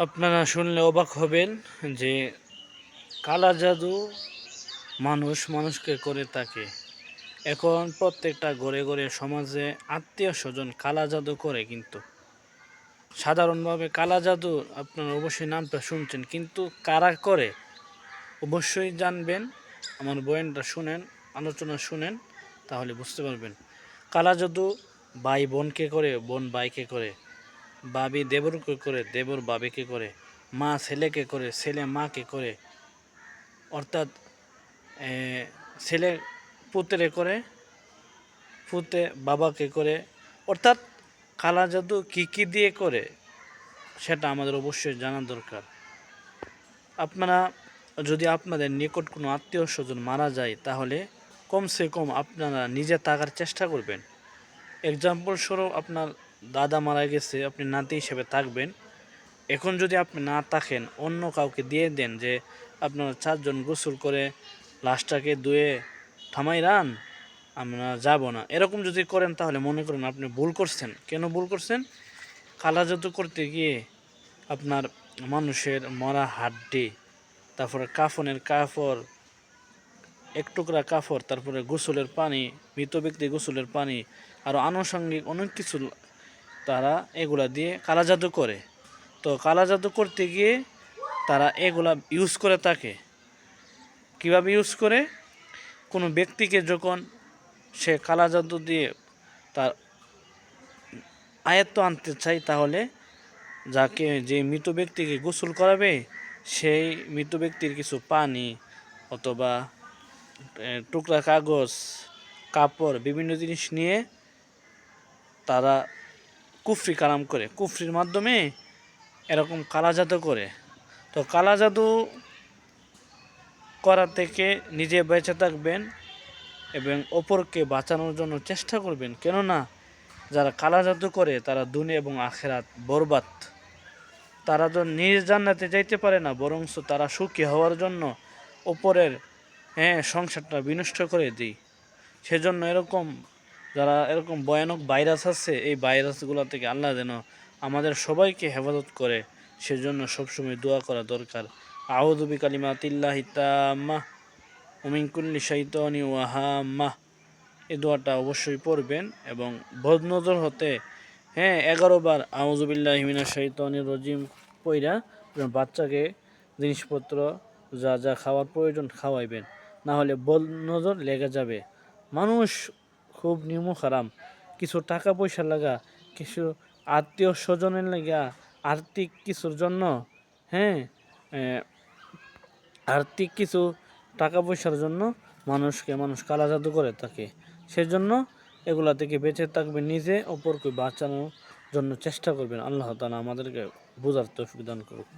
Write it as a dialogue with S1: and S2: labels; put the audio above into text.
S1: আপনারা শুনলে অবাক হবেন যে কালা জাদু মানুষ মানুষকে করে থাকে। এখন প্রত্যেকটা ঘরে ঘরে সমাজে আত্মীয় স্বজন কালা জাদু করে, কিন্তু সাধারণভাবে কালা জাদু আপনারা অবশ্যই নামটা শুনছেন, কিন্তু কারা করে অবশ্যই জানবেন। আমার বয়ানটা শুনেন, আলোচনা শুনেন, তাহলে বুঝতে পারবেন। কালা জাদু ভাই বোনকে করে, বোন ভাইকে করে, ভাবি দেবরকে করে, দেবর ভাবিকে করে, মা ছেলেকে করে, ছেলে মাকে করে, অর্থাৎ ছেলে পুত্রে করে, পুতে বাবাকে করে। অর্থাৎ কালা জাদু কী কী দিয়ে করে সেটা আমাদের অবশ্যই জানা দরকার। আপনারা যদি আপনাদের নিকট কোনো আত্মীয় স্বজন মারা যায়, তাহলে কমসে কম আপনারা নিজে থাকার চেষ্টা করবেন। এক্সাম্পল স্বরূপ আপনার দাদা মারা গেছে, আপনি নাতি হিসেবে থাকবেন। এখন যদি আপনি না থাকেন, অন্য কাউকে দিয়ে দেন যে আপনারা 4 জন গোসল করে লাশটাকে ধুয়ে থামাই রান, আমরা যাব না, এরকম যদি করেন তাহলে মনে করেন আপনি ভুল করছেন। কেন ভুল করছেন? কালা জাদু করতে গিয়ে আপনার মানুষের মরা হাড্ডি, তারপরে কাফনের কাপড়, এক টুকরা কাপড়, তারপরে গোসলের পানি, মৃত ব্যক্তি গোসলের পানি, আরও আনুষঙ্গিক অনেক কিছু তারা এগুলা দিয়ে কালা জাদু করে। তো কালা জাদু করতে গিয়ে তারা এগুলা ইউজ করে থাকে। কীভাবে ইউজ করে? কোনো ব্যক্তিকে যখন সে কালা জাদু দিয়ে তার আয়ত্ত আনতে চায়, তাহলে যাকে যে মৃত ব্যক্তিকে গোসল করাবে, সেই মৃত ব্যক্তির কিছু পানি অথবা টুকরা কাগজ, কাপড়, বিভিন্ন জিনিস নিয়ে তারা কুফরি কালাম করে, কুফরির মাধ্যমে এরকম কালা জাদু করে। তো কালা জাদু করা থেকে নিজে বেঁচে থাকবেন এবং অপরকে বাঁচানোর জন্য চেষ্টা করবেন। কেননা যারা কালা জাদু করে তারা দুনিয়া এবং আখেরাত বরবাদ। তারা তো নিজ জান্নাতে যাইতে পারে না, বরঞ্চ তারা সুখী হওয়ার জন্য অপরের সংসারটা বিনষ্ট করে দিই। সেজন্য যারা এরকম ভয়ানক ভাইরাস আছে, এই ভাইরাসগুলো থেকে আল্লাহ যেন আমাদের সবাইকে হেফাজত করে, সেজন্য সবসময় দোয়া করা দরকার। আউযু বিকালিমাতিল্লাহি তাম্মাহ মিন কুল্লি শাইতানি ওয়া হাম্মাহ, এই দোয়াটা অবশ্যই পড়বেন। এবং বদনজর হতে 11 বার আউযু বিল্লাহি মিনাশ শাইতানির রাজিম পইরা বাচ্চাকে জিনিসপত্র যা যা খাওয়ার প্রয়োজন খাওয়াইবেন, না হলে বদনজর লেগে যাবে। মানুষ খুব নিমুখ হারাম, কিছু টাকা পয়সা লাগা, কিছু আত্মীয় স্বজনের লাগা, আর্থিক কিছুর জন্য, আর্থিক কিছু টাকা পয়সার জন্য মানুষ কালা জাদু করে থাকে। সেজন্য এগুলা থেকে বেঁচে থাকবেন, নিজে অপরকে বাঁচানোর জন্য চেষ্টা করবেন। আল্লাহ তাআলা আমাদেরকে বোঝার তৌফিক দান করুক।